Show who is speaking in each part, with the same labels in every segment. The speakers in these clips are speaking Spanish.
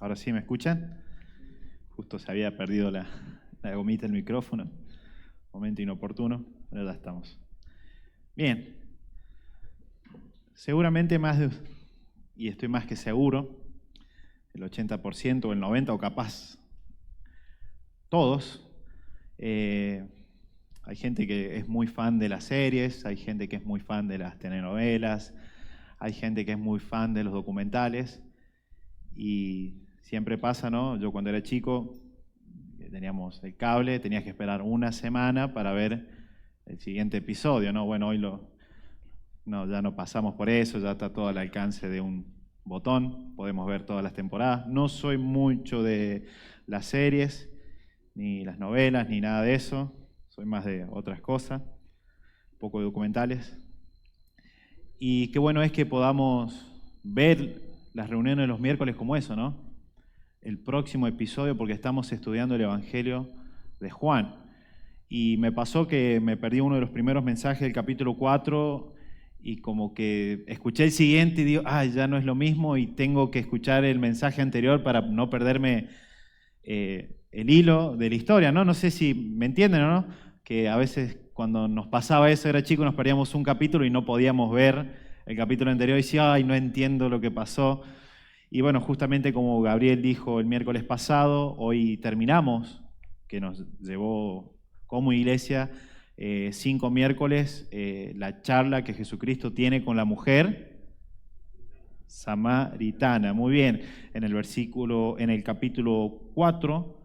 Speaker 1: Ahora sí, ¿me escuchan? Justo se había perdido la gomita del micrófono. Momento inoportuno, pero ya estamos. Bien. Seguramente y estoy más que seguro, el 80% o el 90% o capaz todos, hay gente que es muy fan de las series, hay gente que es muy fan de las telenovelas, hay gente que es muy fan de los documentales y siempre pasa, ¿no? Yo cuando era chico teníamos el cable, tenías que esperar una semana para ver el siguiente episodio, ¿no? Bueno, ya no pasamos por eso, ya está todo al alcance de un botón, podemos ver todas las temporadas. No soy mucho de las series, ni las novelas, ni nada de eso, soy más de otras cosas, un poco de documentales. Y qué bueno es que podamos ver las reuniones de los miércoles como eso, ¿no? El próximo episodio, porque estamos estudiando el Evangelio de Juan. Y me pasó que me perdí uno de los primeros mensajes del capítulo 4 y como que escuché el siguiente y digo, ya no es lo mismo y tengo que escuchar el mensaje anterior para no perderme el hilo de la historia, ¿no? No sé si me entienden o no, que a veces cuando nos pasaba eso, era chico, nos perdíamos un capítulo y no podíamos ver el capítulo anterior y decía, no entiendo lo que pasó. Y bueno, justamente como Gabriel dijo el miércoles pasado, hoy terminamos, que nos llevó como iglesia 5 miércoles, la charla que Jesucristo tiene con la mujer samaritana. Muy bien, en el capítulo 4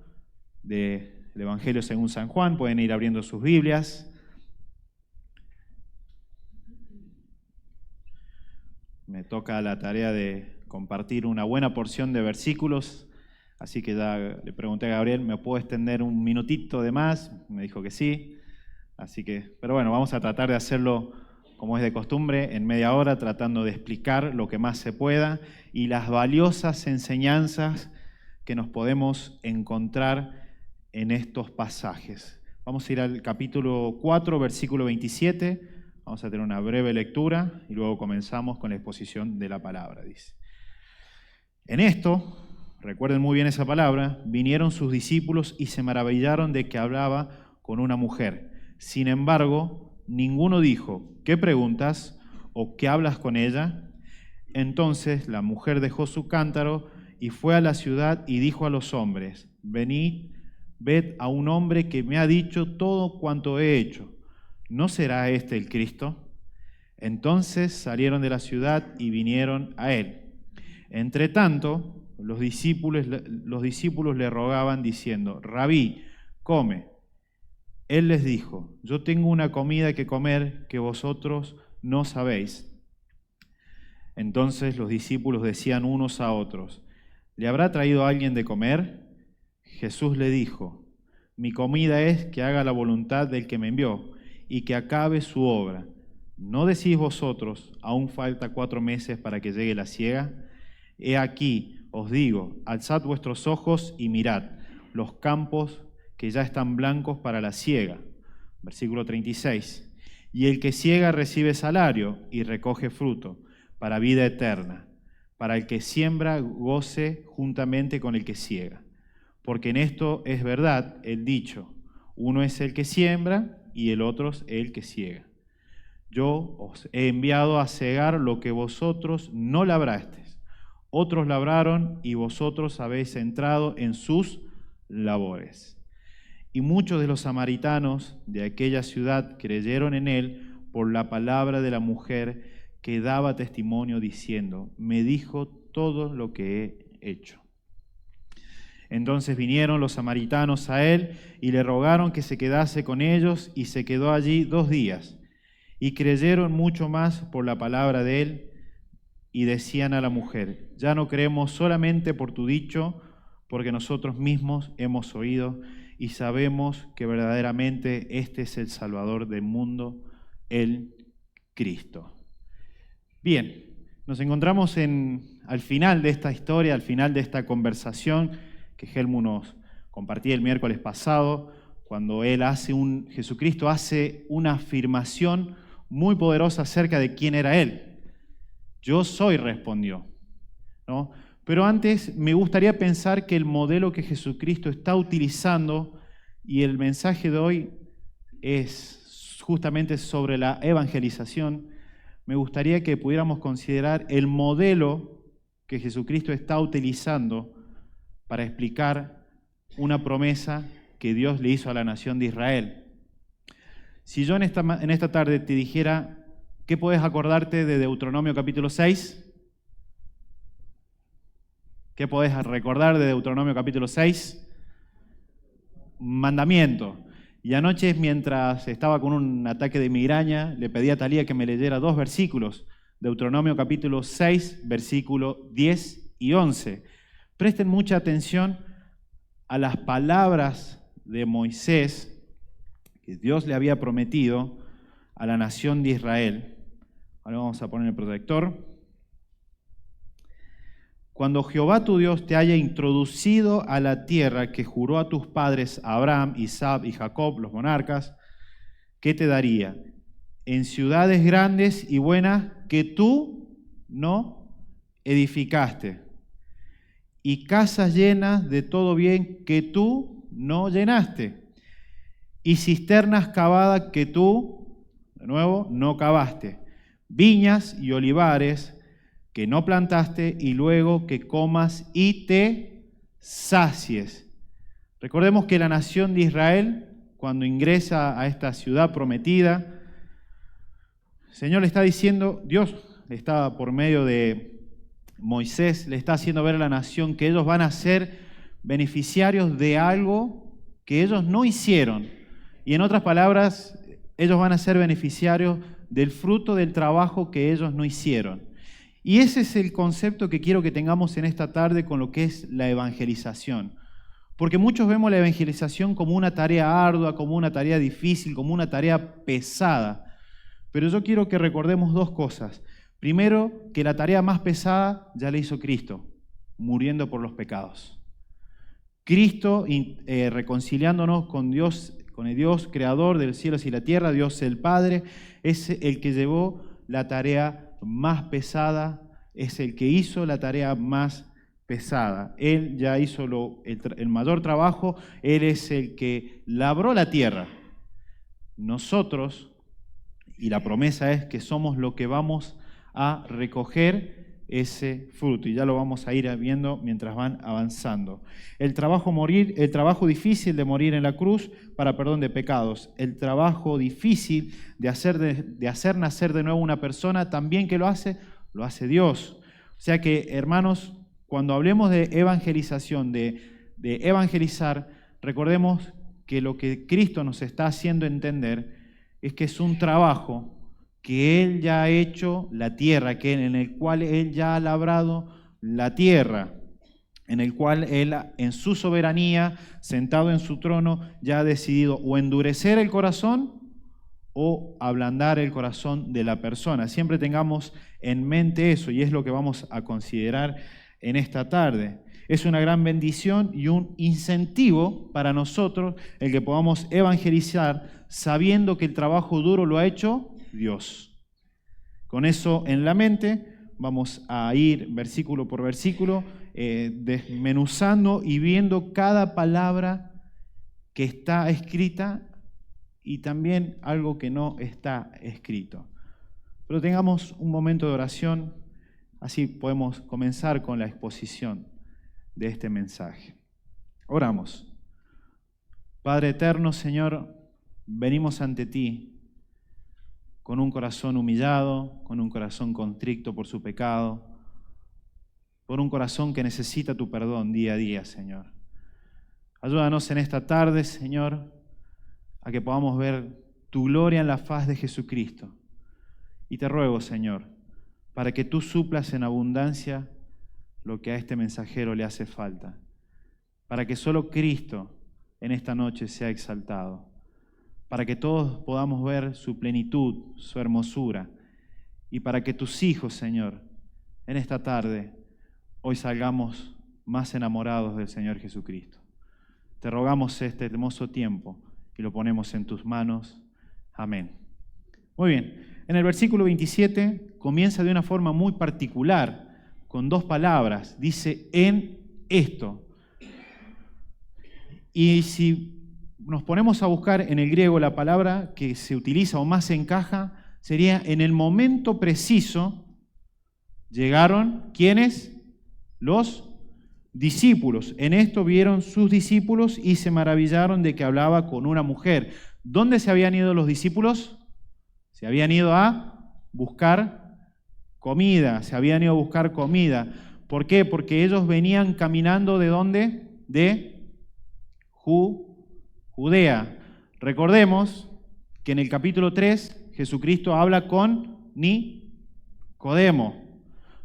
Speaker 1: del Evangelio según San Juan, pueden ir abriendo sus Biblias. Me toca la tarea de compartir una buena porción de versículos, así que ya le pregunté a Gabriel, ¿me puedo extender un minutito de más? Me dijo que sí, pero bueno, vamos a tratar de hacerlo como es de costumbre, en media hora, tratando de explicar lo que más se pueda y las valiosas enseñanzas que nos podemos encontrar en estos pasajes. Vamos a ir al capítulo 4, versículo 27, vamos a tener una breve lectura y luego comenzamos con la exposición de la palabra, dice. En esto, recuerden muy bien esa palabra, vinieron sus discípulos y se maravillaron de que hablaba con una mujer. Sin embargo, ninguno dijo, ¿qué preguntas o qué hablas con ella? Entonces la mujer dejó su cántaro y fue a la ciudad y dijo a los hombres, venid, ved a un hombre que me ha dicho todo cuanto he hecho. ¿No será este el Cristo? Entonces salieron de la ciudad y vinieron a él. Entre tanto, los discípulos le rogaban diciendo, Rabí, come. Él les dijo, yo tengo una comida que comer que vosotros no sabéis. Entonces los discípulos decían unos a otros, ¿le habrá traído alguien de comer? Jesús le dijo, mi comida es que haga la voluntad del que me envió y que acabe su obra. ¿No decís vosotros, aún falta 4 meses para que llegue la siega? He aquí, os digo, alzad vuestros ojos y mirad los campos que ya están blancos para la siega. Versículo 36. Y el que siega recibe salario y recoge fruto para vida eterna, para el que siembra goce juntamente con el que siega. Porque en esto es verdad el dicho, uno es el que siembra y el otro es el que siega. Yo os he enviado a segar lo que vosotros no labrasteis. Otros labraron y vosotros habéis entrado en sus labores. Y muchos de los samaritanos de aquella ciudad creyeron en él por la palabra de la mujer que daba testimonio diciendo, me dijo todo lo que he hecho. Entonces vinieron los samaritanos a él y le rogaron que se quedase con ellos y se quedó allí 2 días. Y creyeron mucho más por la palabra de él y decían a la mujer, ya no creemos solamente por tu dicho, porque nosotros mismos hemos oído y sabemos que verdaderamente este es el Salvador del mundo, el Cristo. Bien, nos encontramos al final de esta historia, al final de esta conversación que Helmut nos compartía el miércoles pasado, cuando Jesucristo hace una afirmación muy poderosa acerca de quién era Él. Yo soy, respondió, ¿no? Pero antes me gustaría pensar que el modelo que Jesucristo está utilizando, y el mensaje de hoy es justamente sobre la evangelización, me gustaría que pudiéramos considerar el modelo que Jesucristo está utilizando para explicar una promesa que Dios le hizo a la nación de Israel. Si yo en esta tarde te dijera, ¿qué puedes acordarte de Deuteronomio capítulo 6? ¿Qué podés recordar de Deuteronomio capítulo 6? Mandamiento. Y anoche, mientras estaba con un ataque de migraña, le pedí a Talía que me leyera 2 versículos. Deuteronomio capítulo 6, versículo 10 y 11. Presten mucha atención a las palabras de Moisés que Dios le había prometido a la nación de Israel. Ahora vamos a poner el protector. Cuando Jehová tu Dios te haya introducido a la tierra que juró a tus padres Abraham, Isaac y Jacob, los monarcas, ¿qué te daría? En ciudades grandes y buenas que tú no edificaste, y casas llenas de todo bien que tú no llenaste, y cisternas cavadas que tú, de nuevo, no cavaste, viñas y olivares que no plantaste, y luego que comas y te sacies. Recordemos que la nación de Israel, cuando ingresa a esta ciudad prometida, el Señor le está diciendo, Dios le está por medio de Moisés, le está haciendo ver a la nación que ellos van a ser beneficiarios de algo que ellos no hicieron. Y en otras palabras, ellos van a ser beneficiarios del fruto del trabajo que ellos no hicieron. Y ese es el concepto que quiero que tengamos en esta tarde con lo que es la evangelización. Porque muchos vemos la evangelización como una tarea ardua, como una tarea difícil, como una tarea pesada. Pero yo quiero que recordemos 2 cosas. Primero, que la tarea más pesada ya la hizo Cristo, muriendo por los pecados. Cristo reconciliándonos con Dios, con el Dios creador de los cielos y la tierra, Dios el Padre, es el que llevó la tarea más pesada, es el que hizo la tarea más pesada. Él ya hizo el mayor trabajo, Él es el que labró la tierra. Nosotros, y la promesa es que somos lo que vamos a recoger ese fruto, y ya lo vamos a ir viendo mientras van avanzando. El trabajo difícil de morir en la cruz para perdón de pecados, el trabajo difícil de hacer nacer de nuevo una persona, también que lo hace Dios. O sea que, hermanos, cuando hablemos de evangelización, de evangelizar, recordemos que lo que Cristo nos está haciendo entender es que es un trabajo que Él ya ha hecho la tierra, en el cual Él ya ha labrado la tierra, en el cual Él, en su soberanía, sentado en su trono, ya ha decidido o endurecer el corazón o ablandar el corazón de la persona. Siempre tengamos en mente eso, y es lo que vamos a considerar en esta tarde. Es una gran bendición y un incentivo para nosotros el que podamos evangelizar sabiendo que el trabajo duro lo ha hecho Dios. Con eso en la mente, vamos a ir versículo por versículo, desmenuzando y viendo cada palabra que está escrita y también algo que no está escrito. Pero tengamos un momento de oración, así podemos comenzar con la exposición de este mensaje. Oramos. Padre eterno, Señor, venimos ante ti con un corazón humillado, con un corazón contrito por su pecado, por un corazón que necesita tu perdón día a día, Señor. Ayúdanos en esta tarde, Señor, a que podamos ver tu gloria en la faz de Jesucristo. Y te ruego, Señor, para que tú suplas en abundancia lo que a este mensajero le hace falta, para que solo Cristo en esta noche sea exaltado, para que todos podamos ver su plenitud, su hermosura, y para que tus hijos, Señor, en esta tarde, hoy salgamos más enamorados del Señor Jesucristo. Te rogamos este hermoso tiempo y lo ponemos en tus manos. Amén. Muy bien, en el versículo 27 comienza de una forma muy particular con dos palabras. Dice en esto. Y si nos ponemos a buscar en el griego la palabra que se utiliza o más encaja, sería en el momento preciso llegaron, ¿quiénes? Los discípulos. En esto vieron sus discípulos y se maravillaron de que hablaba con una mujer. ¿Dónde se habían ido los discípulos? Se habían ido a buscar comida, se habían ido a buscar comida. ¿Por qué? Porque ellos venían caminando ¿de dónde? De Judea. Recordemos que en el capítulo 3 Jesucristo habla con Nicodemo.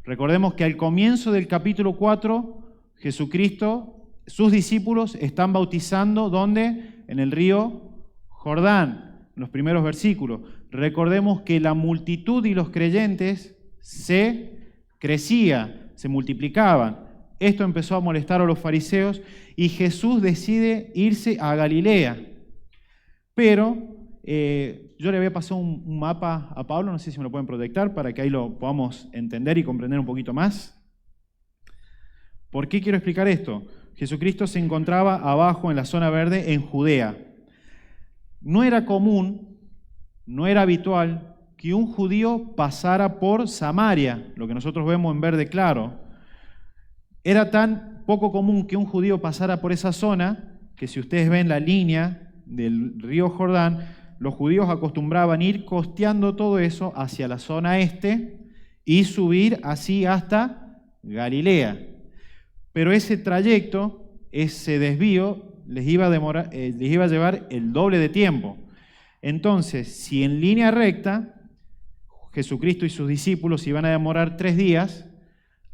Speaker 1: Recordemos que al comienzo del capítulo 4 Jesucristo, sus discípulos están bautizando ¿dónde? En el río Jordán, en los primeros versículos. Recordemos que la multitud y los creyentes se crecía, se multiplicaban. Esto empezó a molestar a los fariseos y Jesús decide irse a Galilea. Pero yo le había pasado un mapa a Pablo, no sé si me lo pueden proyectar para que ahí lo podamos entender y comprender un poquito más. ¿Por qué quiero explicar esto? Jesucristo se encontraba abajo en la zona verde en Judea. No era común, no era habitual que un judío pasara por Samaria, lo que nosotros vemos en verde claro. Era tan poco común que un judío pasara por esa zona que si ustedes ven la línea del río Jordán, los judíos acostumbraban ir costeando todo eso hacia la zona este y subir así hasta Galilea. Pero ese trayecto, ese desvío, les iba a llevar el doble de tiempo. Entonces, si en línea recta, Jesucristo y sus discípulos iban a demorar 3 días,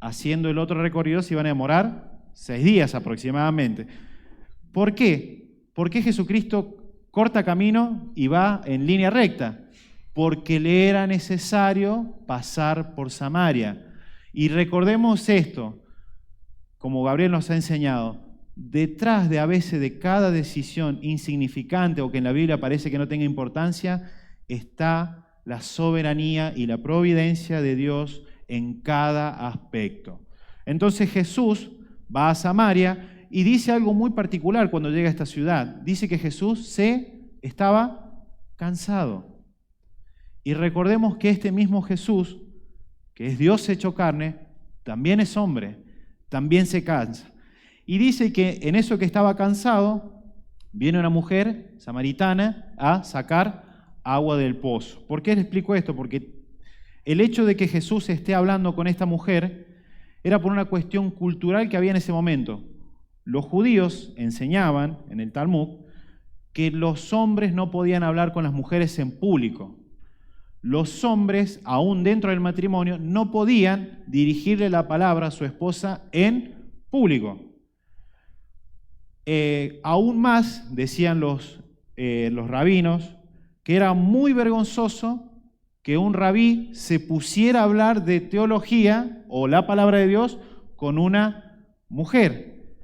Speaker 1: haciendo el otro recorrido se iban a demorar 6 días aproximadamente. ¿Por qué? ¿Por qué Jesucristo corta camino y va en línea recta? Porque le era necesario pasar por Samaria. Y recordemos esto, como Gabriel nos ha enseñado, detrás de a veces de cada decisión insignificante o que en la Biblia parece que no tenga importancia, está la soberanía y la providencia de Dios en cada aspecto. Entonces Jesús va a Samaria y dice algo muy particular cuando llega a esta ciudad. Dice que Jesús estaba cansado. Y recordemos que este mismo Jesús, que es Dios hecho carne, también es hombre, también se cansa. Y dice que en eso que estaba cansado, viene una mujer samaritana a sacar agua del pozo. ¿Por qué les explico esto? Porque el hecho de que Jesús esté hablando con esta mujer era por una cuestión cultural que había en ese momento. Los judíos enseñaban en el Talmud que los hombres no podían hablar con las mujeres en público. Los hombres, aún dentro del matrimonio, no podían dirigirle la palabra a su esposa en público. Aún más, decían los rabinos, que era muy vergonzoso que un rabí se pusiera a hablar de teología o la palabra de Dios con una mujer.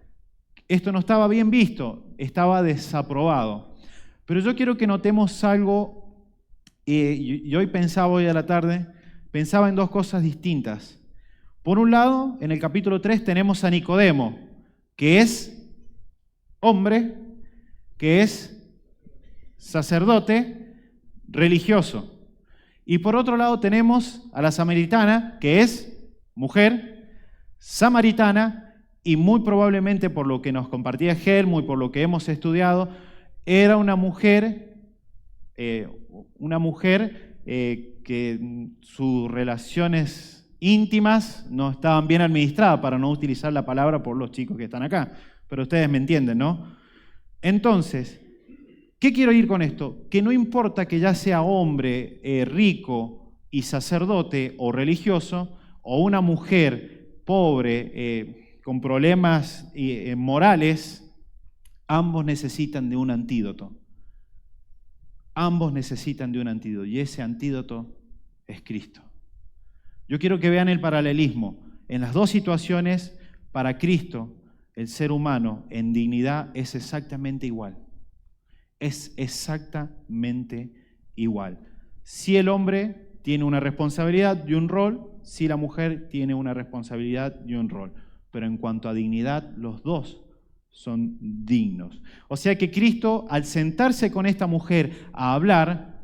Speaker 1: Esto no estaba bien visto, estaba desaprobado. Pero yo quiero que notemos algo. Yo hoy hoy a la tarde, pensaba en 2 cosas distintas. Por un lado, en el capítulo 3 tenemos a Nicodemo, que es hombre, que es sacerdote religioso. Y por otro lado tenemos a la samaritana, que es mujer, samaritana, y muy probablemente por lo que nos compartía Helmo y por lo que hemos estudiado, era una mujer que sus relaciones íntimas no estaban bien administradas, para no utilizar la palabra por los chicos que están acá, pero ustedes me entienden, ¿no? Entonces, ¿qué quiero ir con esto? Que no importa que ya sea hombre rico y sacerdote o religioso, o una mujer pobre con problemas morales, ambos necesitan de un antídoto. Ambos necesitan de un antídoto y ese antídoto es Cristo. Yo quiero que vean el paralelismo. En las 2 situaciones, para Cristo, el ser humano en dignidad es exactamente igual. Es exactamente igual. Si el hombre tiene una responsabilidad y un rol, sí la mujer tiene una responsabilidad y un rol. Pero en cuanto a dignidad, los dos son dignos. O sea que Cristo, al sentarse con esta mujer a hablar,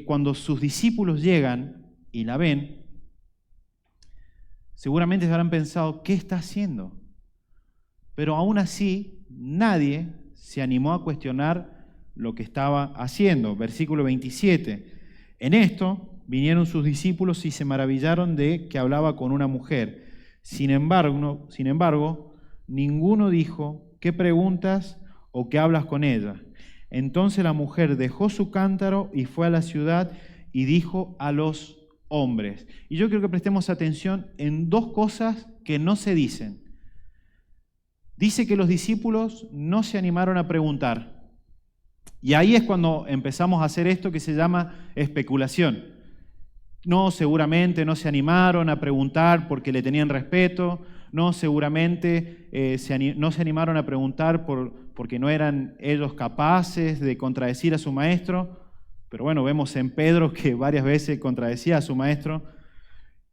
Speaker 1: cuando sus discípulos llegan y la ven, seguramente se habrán pensado, ¿qué está haciendo? Pero aún así, nadie se animó a cuestionar lo que estaba haciendo. Versículo 27. En esto vinieron sus discípulos y se maravillaron de que hablaba con una mujer. Sin embargo, ninguno dijo, ¿qué preguntas o qué hablas con ella? Entonces la mujer dejó su cántaro y fue a la ciudad y dijo a los hombres. Y yo quiero que prestemos atención en dos cosas que no se dicen. Dice que los discípulos no se animaron a preguntar. Y ahí es cuando empezamos a hacer esto que se llama especulación. No, seguramente no se animaron a preguntar porque le tenían respeto. No, seguramente no se animaron a preguntar porque no eran ellos capaces de contradecir a su maestro. Pero bueno, vemos en Pedro que varias veces contradecía a su maestro.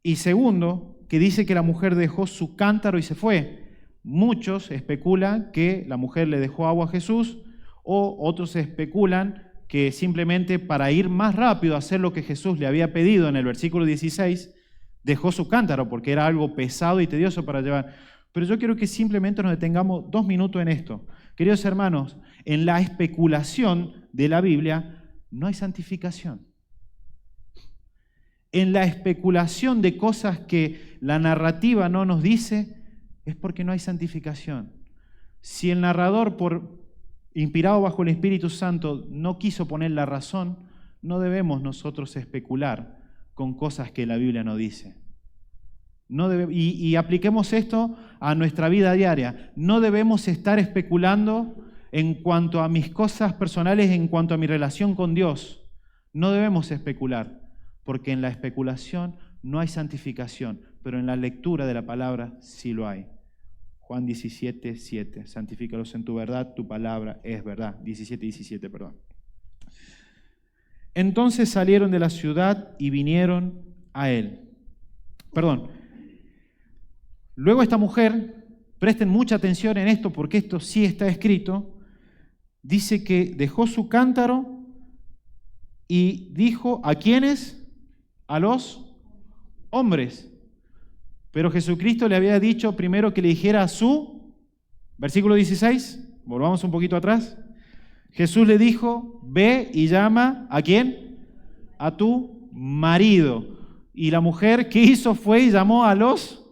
Speaker 1: Y segundo, que dice que la mujer dejó su cántaro y se fue. Muchos especulan que la mujer le dejó agua a Jesús, o otros especulan que simplemente para ir más rápido a hacer lo que Jesús le había pedido en el versículo 16, dejó su cántaro porque era algo pesado y tedioso para llevar. Pero yo quiero que simplemente nos detengamos 2 minutos en esto. Queridos hermanos, en la especulación de la Biblia no hay santificación. En la especulación de cosas que la narrativa no nos dice, es porque no hay santificación. Si el narrador, inspirado bajo el Espíritu Santo, no quiso poner la razón, no debemos nosotros especular con cosas que la Biblia no dice. Y apliquemos esto a nuestra vida diaria. No debemos estar especulando en cuanto a mis cosas personales, en cuanto a mi relación con Dios. No debemos especular, porque en la especulación no hay santificación, pero en la lectura de la palabra sí lo hay. Juan 17, 7. Santifícalos en tu verdad, tu palabra es verdad. 17, perdón. Entonces salieron de la ciudad y vinieron a él. Luego esta mujer, presten mucha atención en esto porque esto sí está escrito, dice que dejó su cántaro y dijo, ¿a quiénes? A los hombres. Pero Jesucristo le había dicho primero que le dijera a su, versículo 16, volvamos un poquito atrás. Jesús le dijo, ve y llama, ¿a quién? A tu marido. Y la mujer, ¿qué hizo? Fue y llamó a los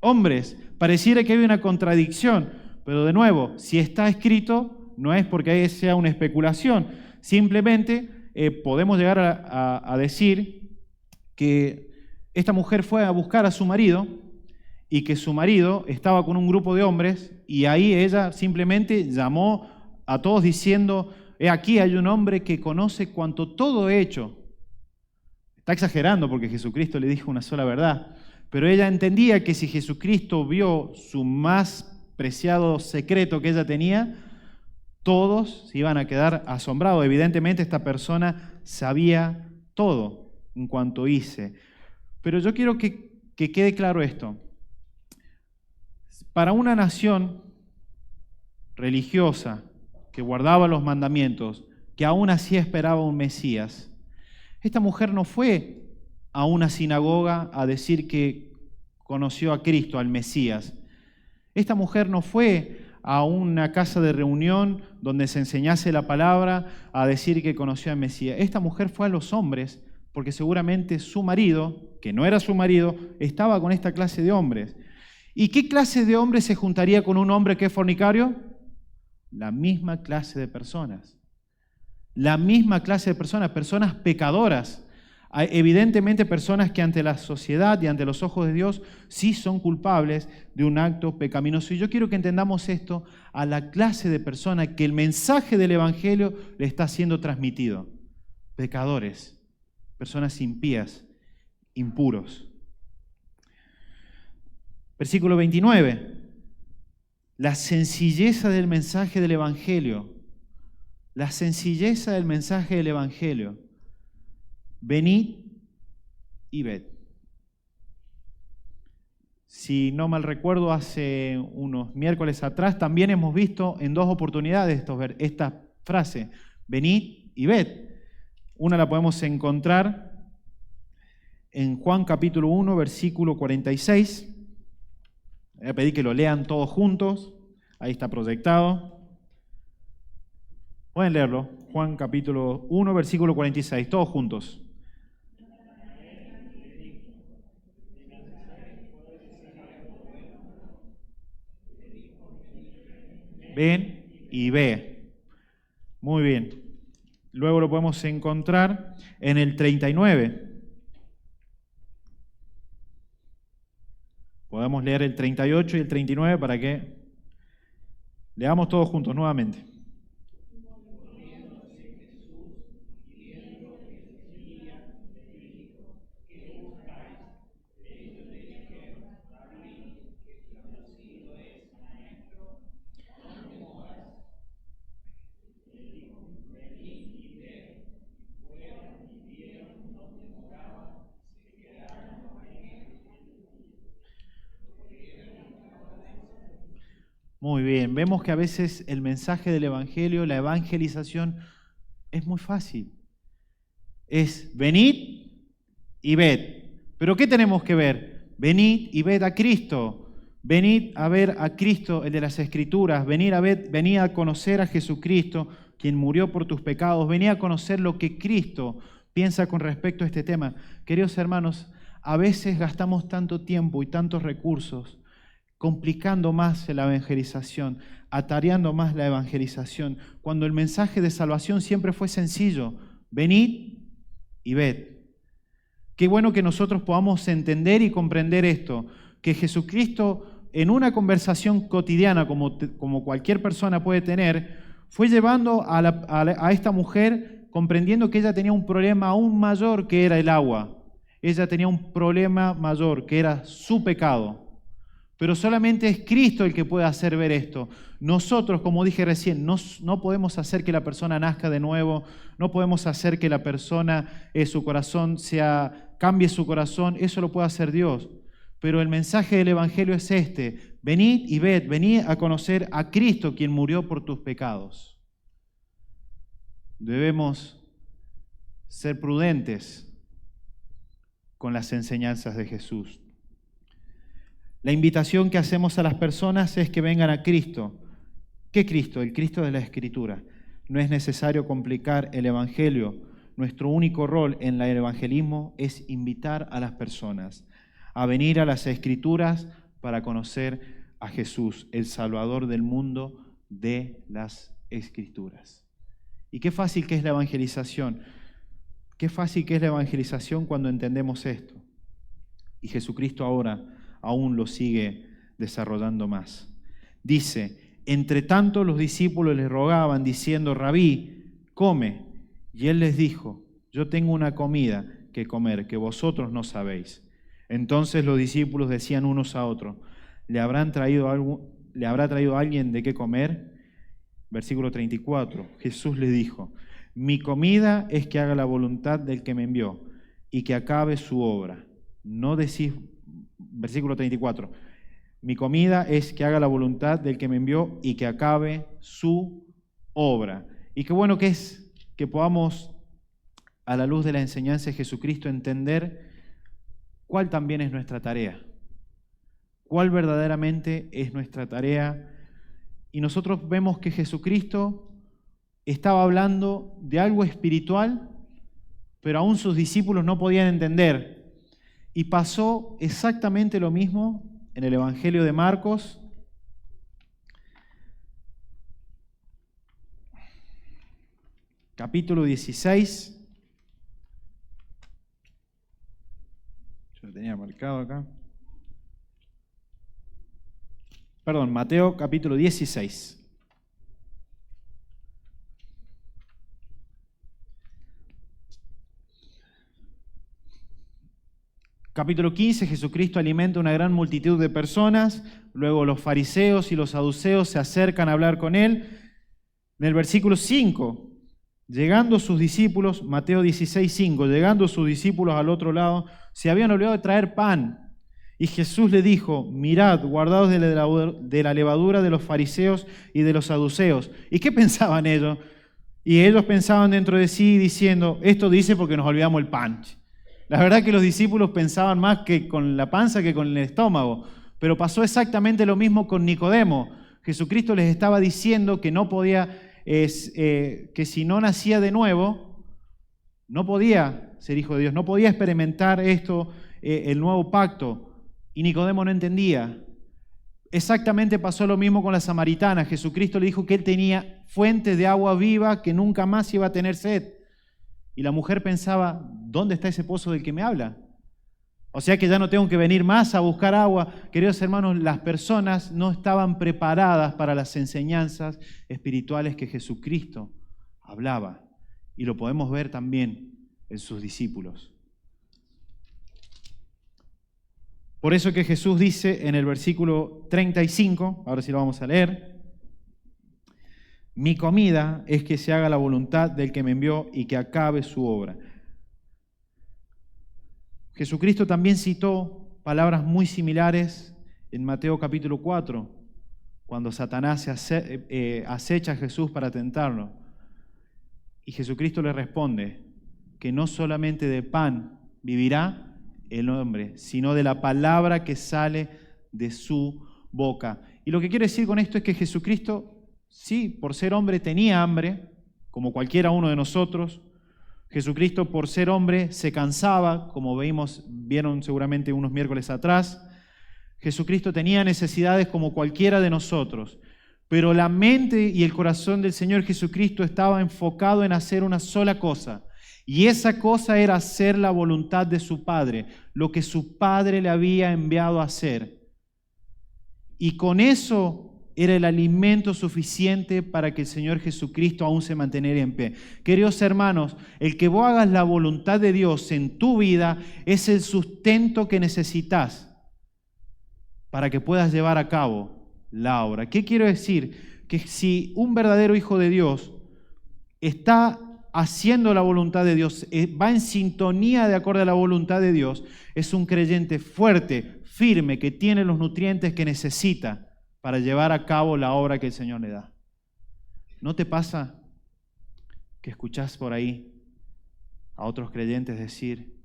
Speaker 1: hombres. Pareciera que había una contradicción, pero de nuevo, si está escrito, no es porque sea una especulación. Simplemente podemos llegar a decir que esta mujer fue a buscar a su marido y que su marido estaba con un grupo de hombres y ahí ella simplemente llamó a todos diciendo, aquí hay un hombre que conoce cuanto todo he hecho. Está exagerando porque Jesucristo le dijo una sola verdad, pero ella entendía que si Jesucristo vio su más preciado secreto que ella tenía, todos se iban a quedar asombrados. Evidentemente esta persona sabía todo en cuanto hice. Pero yo quiero que quede claro esto. Para una nación religiosa que guardaba los mandamientos, que aún así esperaba un Mesías, esta mujer no fue a una sinagoga a decir que conoció a Cristo, al Mesías. Esta mujer no fue a una casa de reunión donde se enseñase la palabra a decir que conoció al Mesías. Esta mujer fue a los hombres porque seguramente su marido, que no era su marido, estaba con esta clase de hombres. ¿Y qué clase de hombre se juntaría con un hombre que es fornicario? La misma clase de personas. La misma clase de personas, personas pecadoras. Evidentemente personas que ante la sociedad y ante los ojos de Dios sí son culpables de un acto pecaminoso. Y yo quiero que entendamos esto a la clase de persona que el mensaje del Evangelio le está siendo transmitido. Pecadores, personas impías, impuros. Versículo 29. La sencilleza del mensaje del Evangelio. La sencilleza del mensaje del Evangelio. Venid y ved. Si no mal recuerdo, hace unos miércoles atrás también hemos visto en 2 oportunidades esta frase, venid y ved. Una la podemos encontrar en Juan capítulo 1, versículo 46. Voy a pedir que lo lean todos juntos. Ahí está proyectado. Pueden leerlo. Juan capítulo 1, versículo 46. Todos juntos. Ven y ve. Muy bien. Luego lo podemos encontrar en el 39. Podemos leer el 38 y el 39 para que leamos todos juntos nuevamente. Muy bien, vemos que a veces el mensaje del Evangelio, la evangelización, es muy fácil. Es venid y ved. ¿Pero qué tenemos que ver? Venid y ved a Cristo. Venid a ver a Cristo, el de las Escrituras. Venid a conocer a Jesucristo, quien murió por tus pecados. Venid a conocer lo que Cristo piensa con respecto a este tema. Queridos hermanos, a veces gastamos tanto tiempo y tantos recursos complicando más la evangelización, atareando más la evangelización, cuando el mensaje de salvación siempre fue sencillo: venid y ved. Qué bueno que nosotros podamos entender y comprender esto, que Jesucristo en una conversación cotidiana como cualquier persona puede tener, fue llevando a esta mujer comprendiendo que ella tenía un problema aún mayor que era el agua. Ella tenía un problema mayor que era su pecado. Pero solamente es Cristo el que puede hacer ver esto. Nosotros, como dije recién, no podemos hacer que la persona nazca de nuevo, no podemos hacer que la persona, su corazón cambie su corazón, eso lo puede hacer Dios. Pero el mensaje del Evangelio es este: venid y ved, venid a conocer a Cristo, quien murió por tus pecados. Debemos ser prudentes con las enseñanzas de Jesús. La invitación que hacemos a las personas es que vengan a Cristo. ¿Qué Cristo? El Cristo de la Escritura. No es necesario complicar el Evangelio. Nuestro único rol en el evangelismo es invitar a las personas a venir a las Escrituras para conocer a Jesús, el Salvador del mundo de las Escrituras. Y qué fácil que es la evangelización. Qué fácil que es la evangelización cuando entendemos esto. Y Jesucristo ahora aún lo sigue desarrollando más. Dice: entre tanto los discípulos le rogaban diciendo: Rabí, come. Y él les dijo: yo tengo una comida que comer que vosotros no sabéis. Entonces los discípulos decían unos a otros: ¿le habrá traído alguien de qué comer? Versículo 34. Jesús les dijo: mi comida es que haga la voluntad del que me envió y que acabe su obra. No decís. Versículo 34. Mi comida es que haga la voluntad del que me envió y que acabe su obra. Y qué bueno que es que podamos, a la luz de la enseñanza de Jesucristo, entender cuál también es nuestra tarea. Cuál verdaderamente es nuestra tarea. Y nosotros vemos que Jesucristo estaba hablando de algo espiritual, pero aún sus discípulos no podían entender. Y pasó exactamente lo mismo en el Evangelio de Marcos. Capítulo 16. Yo lo tenía marcado acá. Perdón, Mateo capítulo 16. Capítulo 15, Jesucristo alimenta a una gran multitud de personas, luego los fariseos y los saduceos se acercan a hablar con él. En el versículo 5 Llegando sus discípulos, Mateo 16:5, llegando sus discípulos al otro lado, se habían olvidado de traer pan. Y Jesús le dijo, mirad, guardaos de la levadura de los fariseos y de los saduceos. ¿Y qué pensaban ellos? Y ellos pensaban dentro de sí diciendo, esto dice porque nos olvidamos el pan. La verdad que los discípulos pensaban más que con la panza que con el estómago. Pero pasó exactamente lo mismo con Nicodemo. Jesucristo les estaba diciendo que no podía, que si no nacía de nuevo, no podía ser hijo de Dios, no podía experimentar esto, el nuevo pacto. Y Nicodemo no entendía. Exactamente pasó lo mismo con la samaritana. Jesucristo le dijo que él tenía fuente de agua viva, que nunca más iba a tener sed. Y la mujer pensaba, ¿dónde está ese pozo del que me habla? O sea que ya no tengo que venir más a buscar agua. Queridos hermanos, las personas no estaban preparadas para las enseñanzas espirituales que Jesucristo hablaba. Y lo podemos ver también en sus discípulos. Por eso que Jesús dice en el versículo 35, ahora sí lo vamos a leer, mi comida es que se haga la voluntad del que me envió y que acabe su obra. Jesucristo también citó palabras muy similares en Mateo capítulo 4, cuando Satanás acecha a Jesús para tentarlo. Y Jesucristo le responde que no solamente de pan vivirá el hombre, sino de la palabra que sale de su boca. Y lo que quiero decir con esto es que Jesucristo, sí, por ser hombre tenía hambre, como cualquiera uno de nosotros. Jesucristo, por ser hombre, se cansaba, como vieron seguramente unos miércoles atrás. Jesucristo tenía necesidades como cualquiera de nosotros, pero la mente y el corazón del Señor Jesucristo estaba enfocado en hacer una sola cosa, y esa cosa era hacer la voluntad de su Padre, lo que su Padre le había enviado a hacer. Y con eso era el alimento suficiente para que el Señor Jesucristo aún se mantuviera en pie. Queridos hermanos, el que vos hagas la voluntad de Dios en tu vida es el sustento que necesitas para que puedas llevar a cabo la obra. ¿Qué quiero decir? Que si un verdadero hijo de Dios está haciendo la voluntad de Dios, va en sintonía de acuerdo a la voluntad de Dios, es un creyente fuerte, firme, que tiene los nutrientes que necesita para llevar a cabo la obra que el Señor le da. ¿No te pasa que escuchás por ahí a otros creyentes decir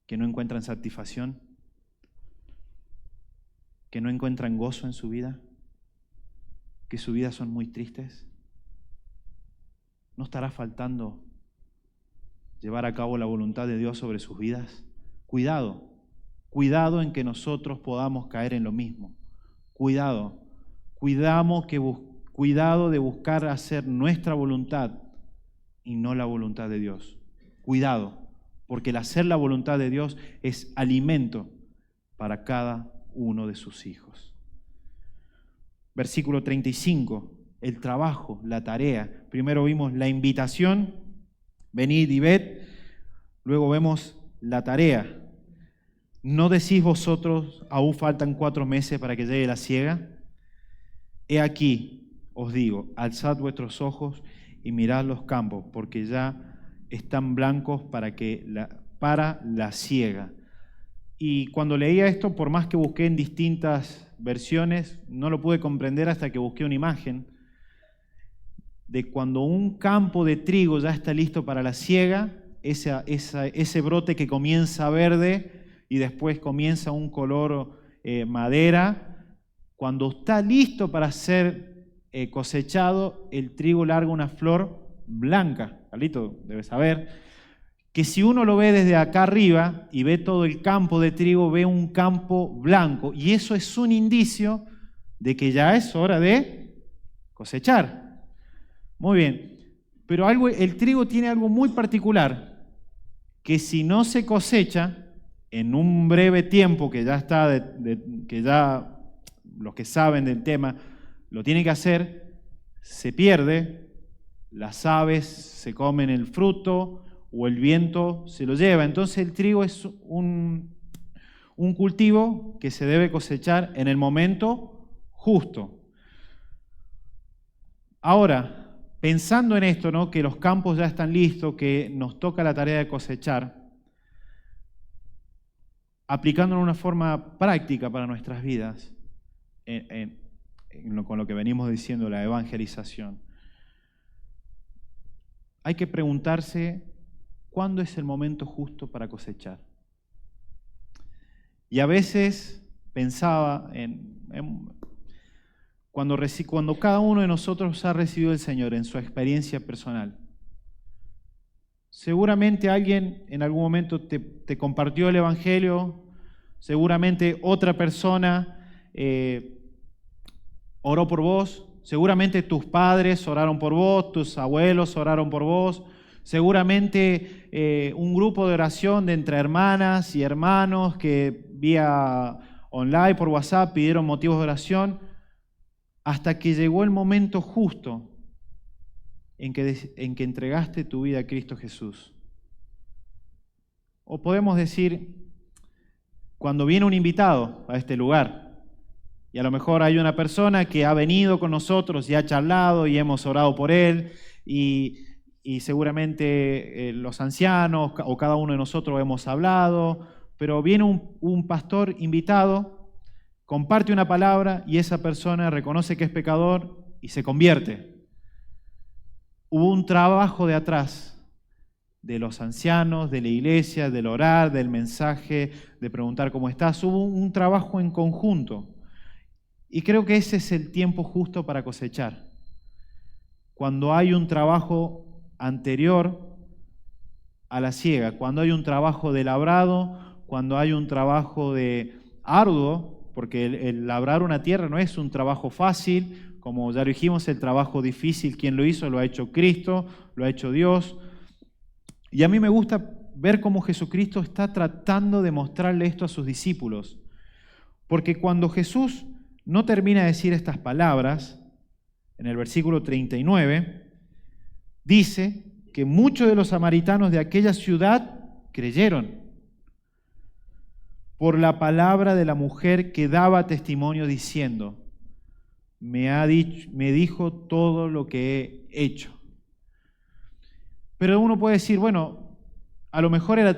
Speaker 1: que no encuentran satisfacción, que no encuentran gozo en su vida, que sus vidas son muy tristes? ¿No estará faltando llevar a cabo la voluntad de Dios sobre sus vidas? Cuidado en que nosotros podamos caer en lo mismo. Cuidado de buscar hacer nuestra voluntad y no la voluntad de Dios. Cuidado, porque el hacer la voluntad de Dios es alimento para cada uno de sus hijos. Versículo 35, el trabajo, la tarea. Primero vimos la invitación, venid y ved. Luego vemos la tarea. ¿No decís vosotros, aún faltan 4 meses para que llegue la siega? He aquí, os digo, alzad vuestros ojos y mirad los campos, porque ya están blancos para la siega. Y cuando leía esto, por más que busqué en distintas versiones, no lo pude comprender hasta que busqué una imagen de cuando un campo de trigo ya está listo para la siega, ese brote que comienza verde y después comienza un color madera. Cuando está listo para ser cosechado, el trigo larga una flor blanca. Carlito debe saber que si uno lo ve desde acá arriba y ve todo el campo de trigo, ve un campo blanco. Y eso es un indicio de que ya es hora de cosechar. Muy bien, pero el trigo tiene algo muy particular, que si no se cosecha en un breve tiempo, que ya está, que ya los que saben del tema lo tienen que hacer, se pierde, las aves se comen el fruto o el viento se lo lleva. Entonces el trigo es un cultivo que se debe cosechar en el momento justo. Ahora, pensando en esto, ¿no? Que los campos ya están listos, que nos toca la tarea de cosechar, aplicándolo de una forma práctica para nuestras vidas, con lo que venimos diciendo, la evangelización. Hay que preguntarse cuándo es el momento justo para cosechar. Y a veces pensaba cuando cada uno de nosotros ha recibido al Señor en su experiencia personal. Seguramente alguien en algún momento te compartió el Evangelio, seguramente otra persona oró por vos, seguramente tus padres oraron por vos, tus abuelos oraron por vos, seguramente un grupo de oración de entre hermanas y hermanos que vía online, por WhatsApp, pidieron motivos de oración, hasta que llegó el momento justo en que entregaste tu vida a Cristo Jesús. O podemos decir, cuando viene un invitado a este lugar, y a lo mejor hay una persona que ha venido con nosotros y ha charlado y hemos orado por él, y seguramente los ancianos o cada uno de nosotros hemos hablado, pero viene un pastor invitado, comparte una palabra y esa persona reconoce que es pecador y se convierte. Hubo un trabajo de atrás de los ancianos, de la iglesia, del orar, del mensaje, de preguntar cómo estás. Hubo un trabajo en conjunto. Y creo que ese es el tiempo justo para cosechar. Cuando hay un trabajo anterior a la siega, cuando hay un trabajo de labrado, cuando hay un trabajo de arduo, porque el labrar una tierra no es un trabajo fácil, como ya lo dijimos, el trabajo difícil, ¿quién lo hizo? Lo ha hecho Cristo, lo ha hecho Dios. Y a mí me gusta ver cómo Jesucristo está tratando de mostrarle esto a sus discípulos. Porque cuando Jesús no termina de decir estas palabras, en el versículo 39, dice que muchos de los samaritanos de aquella ciudad creyeron por la palabra de la mujer que daba testimonio diciendo, me dijo todo lo que he hecho. Pero uno puede decir, bueno, a lo mejor era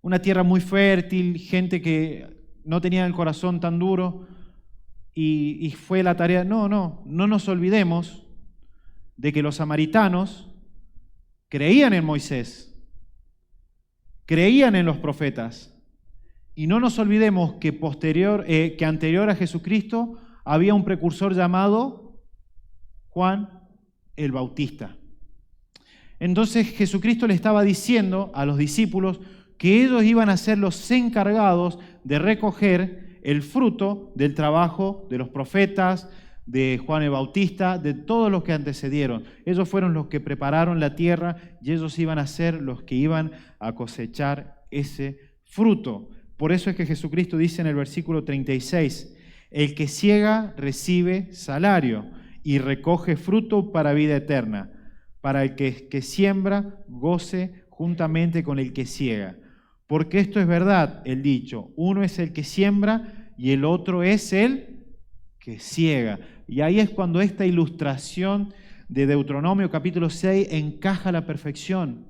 Speaker 1: una tierra muy fértil, gente que no tenía el corazón tan duro y fue la tarea. No nos olvidemos de que los samaritanos creían en Moisés, creían en los profetas. Y no nos olvidemos que anterior a Jesucristo había un precursor llamado Juan el Bautista. Entonces Jesucristo le estaba diciendo a los discípulos que ellos iban a ser los encargados de recoger el fruto del trabajo de los profetas, de Juan el Bautista, de todos los que antecedieron. Ellos fueron los que prepararon la tierra y ellos iban a ser los que iban a cosechar ese fruto. Por eso es que Jesucristo dice en el versículo 36, el que siega recibe salario y recoge fruto para vida eterna, para el que siembra goce juntamente con el que siega. Porque esto es verdad, el dicho, uno es el que siembra y el otro es el que siega. Y ahí es cuando esta ilustración de Deuteronomio capítulo 6 encaja a la perfección.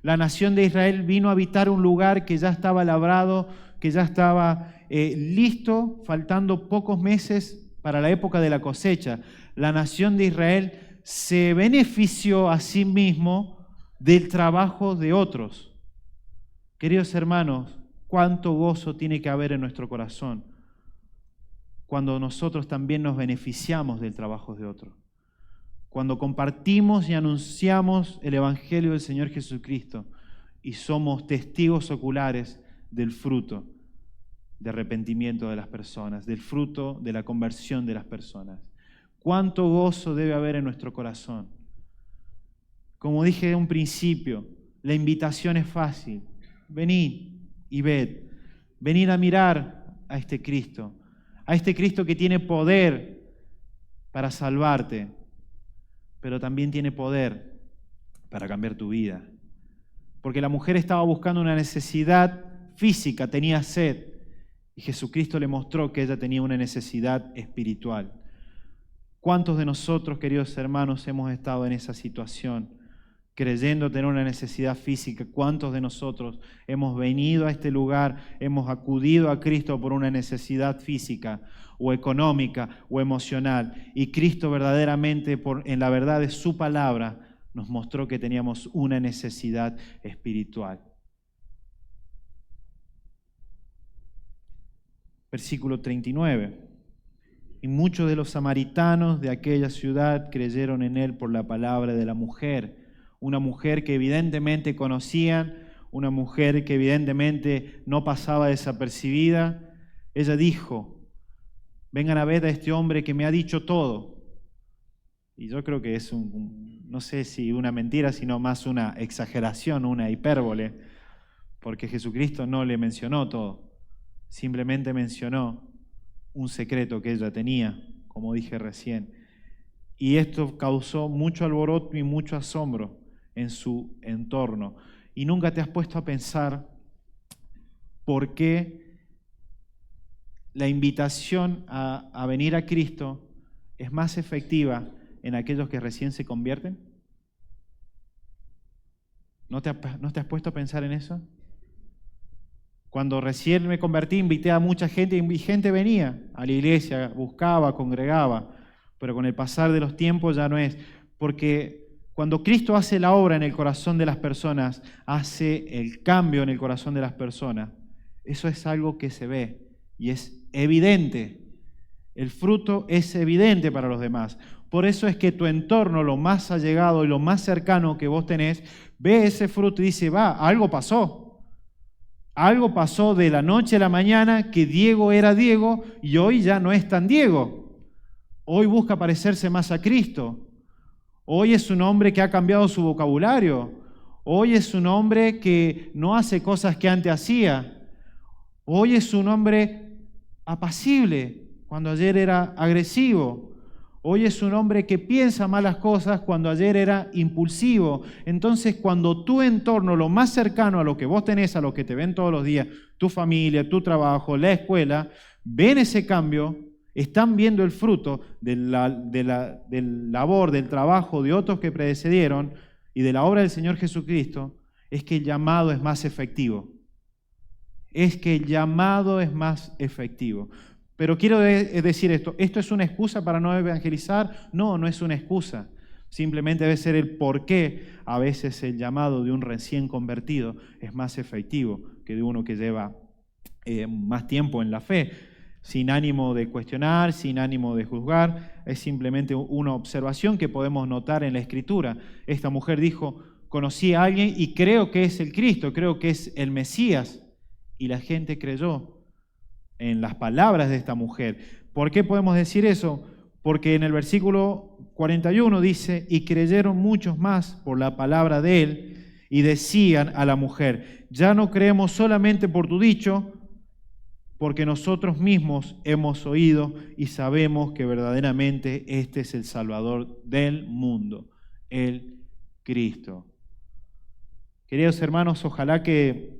Speaker 1: La nación de Israel vino a habitar un lugar que ya estaba labrado, que ya estaba listo, faltando pocos meses para la época de la cosecha. La nación de Israel se benefició a sí mismo del trabajo de otros. Queridos hermanos, cuánto gozo tiene que haber en nuestro corazón cuando nosotros también nos beneficiamos del trabajo de otros. Cuando compartimos y anunciamos el Evangelio del Señor Jesucristo y somos testigos oculares del fruto de arrepentimiento de las personas, del fruto de la conversión de las personas. Cuánto gozo debe haber en nuestro corazón. Como dije en un principio, la invitación es fácil. Venid y ved. Venid a mirar a este Cristo que tiene poder para salvarte, pero también tiene poder para cambiar tu vida. Porque la mujer estaba buscando una necesidad física, tenía sed, y Jesucristo le mostró que ella tenía una necesidad espiritual. ¿Cuántos de nosotros, queridos hermanos, hemos estado en esa situación, creyendo tener una necesidad física? ¿Cuántos de nosotros hemos venido a este lugar, hemos acudido a Cristo por una necesidad física o económica o emocional? Y Cristo verdaderamente, en la verdad de su palabra, nos mostró que teníamos una necesidad espiritual. Versículo 39. Y muchos de los samaritanos de aquella ciudad creyeron en él por la palabra de la mujer. Una mujer que evidentemente conocían, una mujer que evidentemente no pasaba desapercibida. Ella dijo: vengan a ver a este hombre que me ha dicho todo. Y yo creo que es no sé si una mentira, sino más una exageración, una hipérbole, porque Jesucristo no le mencionó todo, simplemente mencionó un secreto que ella tenía, como dije recién. Y esto causó mucho alboroto y mucho asombro en su entorno. Y nunca te has puesto a pensar por qué la invitación a venir a Cristo es más efectiva en aquellos que recién se convierten. ¿No te has puesto a pensar en eso? Cuando recién me convertí, invité a mucha gente y gente venía a la iglesia, buscaba, congregaba, pero con el pasar de los tiempos ya no es. Porque cuando Cristo hace la obra en el corazón de las personas, hace el cambio en el corazón de las personas, eso es algo que se ve y es evidente. El fruto es evidente para los demás. Por eso es que tu entorno, lo más allegado y lo más cercano que vos tenés, ve ese fruto y dice: va, algo pasó. Algo pasó de la noche a la mañana, que Diego era Diego y hoy ya no es tan Diego. Hoy busca parecerse más a Cristo. Hoy es un hombre que ha cambiado su vocabulario. Hoy es un hombre que no hace cosas que antes hacía. Hoy es un hombre apacible cuando ayer era agresivo. Hoy es un hombre que piensa malas cosas cuando ayer era impulsivo. Entonces, cuando tu entorno, lo más cercano a lo que vos tenés, a lo que te ven todos los días, tu familia, tu trabajo, la escuela, ven ese cambio, están viendo el fruto del labor, del trabajo de otros que precedieron y de la obra del Señor Jesucristo, es que el llamado es más efectivo. Es que el llamado es más efectivo. Pero quiero decir esto es una excusa para no evangelizar. No, no es una excusa. Simplemente debe ser el por qué a veces el llamado de un recién convertido es más efectivo que de uno que lleva más tiempo en la fe. Sin ánimo de cuestionar, sin ánimo de juzgar, es simplemente una observación que podemos notar en la Escritura. Esta mujer dijo: conocí a alguien y creo que es el Cristo, creo que es el Mesías. Y la gente creyó en las palabras de esta mujer. ¿Por qué podemos decir eso? Porque en el versículo 41 dice: y creyeron muchos más por la palabra de él, y decían a la mujer: ya no creemos solamente por tu dicho, porque nosotros mismos hemos oído y sabemos que verdaderamente este es el Salvador del mundo, el Cristo. Queridos hermanos, ojalá que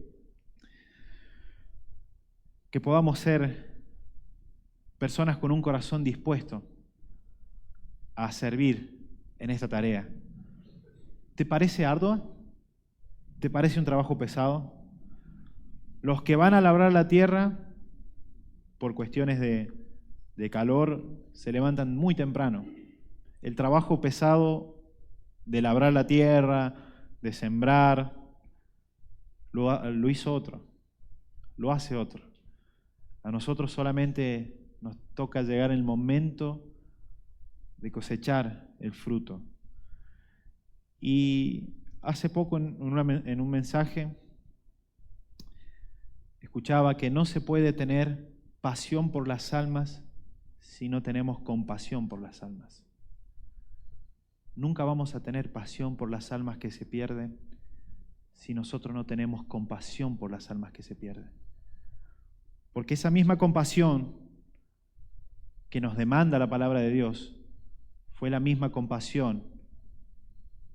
Speaker 1: podamos ser personas con un corazón dispuesto a servir en esta tarea. ¿Te parece ardua? ¿Te parece un trabajo pesado? Los que van a labrar la tierra, por cuestiones de calor, se levantan muy temprano. El trabajo pesado de labrar la tierra, de sembrar, lo hizo otro, lo hace otro. A nosotros solamente nos toca llegar el momento de cosechar el fruto. Y hace poco en un mensaje escuchaba que no se puede tener pasión por las almas si no tenemos compasión por las almas. Nunca vamos a tener pasión por las almas que se pierden si nosotros no tenemos compasión por las almas que se pierden. Porque esa misma compasión que nos demanda la palabra de Dios fue la misma compasión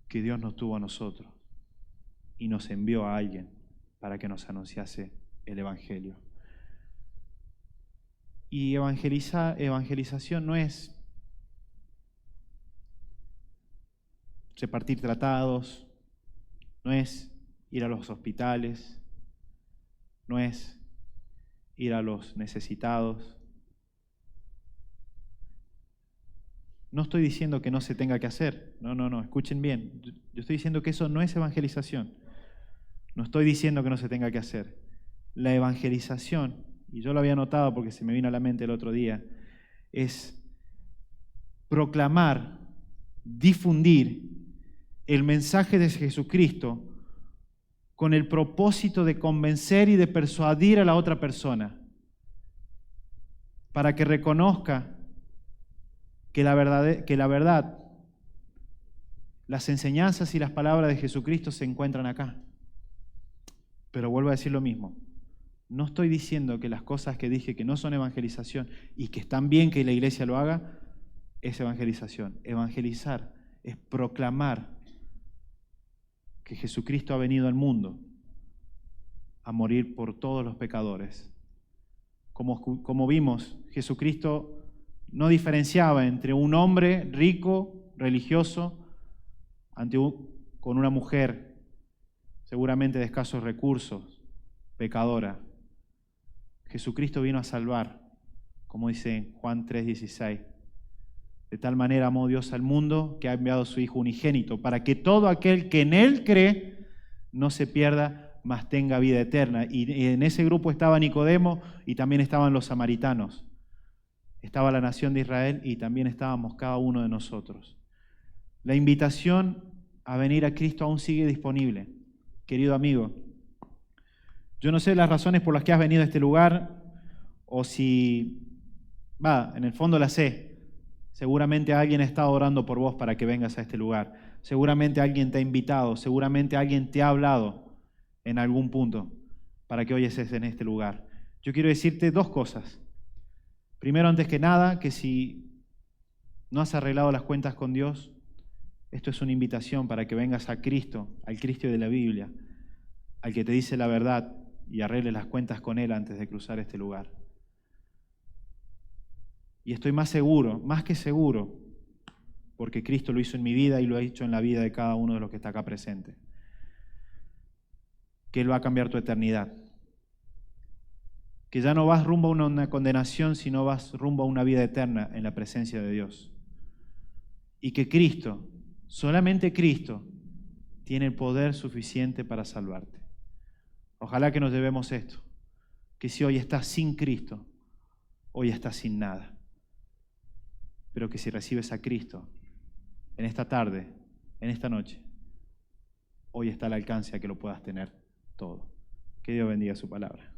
Speaker 1: que Dios nos tuvo a nosotros y nos envió a alguien para que nos anunciase el Evangelio. Y evangelización no es repartir tratados, no es ir a los hospitales, no es ir a los necesitados. No estoy diciendo que no se tenga que hacer. No, escuchen bien. Yo estoy diciendo que eso no es evangelización. No estoy diciendo que no se tenga que hacer. La evangelización, y yo lo había notado porque se me vino a la mente el otro día, es proclamar, difundir el mensaje de Jesucristo con el propósito de convencer y de persuadir a la otra persona para que reconozca que la verdad, las enseñanzas y las palabras de Jesucristo se encuentran acá. Pero vuelvo a decir lo mismo. No estoy diciendo que las cosas que dije que no son evangelización y que están bien que la iglesia lo haga, es evangelización. Evangelizar es proclamar que Jesucristo ha venido al mundo a morir por todos los pecadores. Como vimos, Jesucristo no diferenciaba entre un hombre rico, religioso, con una mujer seguramente de escasos recursos, pecadora. Jesucristo vino a salvar, como dice en Juan 3:16. De tal manera amó Dios al mundo que ha enviado a su Hijo unigénito, para que todo aquel que en Él cree no se pierda, mas tenga vida eterna. Y en ese grupo estaba Nicodemo y también estaban los samaritanos. Estaba la nación de Israel y también estábamos cada uno de nosotros. La invitación a venir a Cristo aún sigue disponible. Querido amigo, yo no sé las razones por las que has venido a este lugar o si, en el fondo las sé. Seguramente alguien ha estado orando por vos para que vengas a este lugar. Seguramente alguien te ha invitado, seguramente alguien te ha hablado en algún punto para que hoy estés en este lugar. Yo quiero decirte dos cosas. Primero, antes que nada, que si no has arreglado las cuentas con Dios, esto es una invitación para que vengas a Cristo, al Cristo de la Biblia, al que te dice la verdad y arregles las cuentas con Él antes de cruzar este lugar. Y estoy más seguro, más que seguro, porque Cristo lo hizo en mi vida y lo ha hecho en la vida de cada uno de los que está acá presente, que Él va a cambiar tu eternidad. Que ya no vas rumbo a una condenación, sino vas rumbo a una vida eterna en la presencia de Dios. Y que Cristo, solamente Cristo, tiene el poder suficiente para salvarte. Ojalá que nos llevemos esto, que si hoy estás sin Cristo, hoy estás sin nada. Pero que si recibes a Cristo en esta tarde, en esta noche, hoy está al alcance a que lo puedas tener todo. Que Dios bendiga su palabra.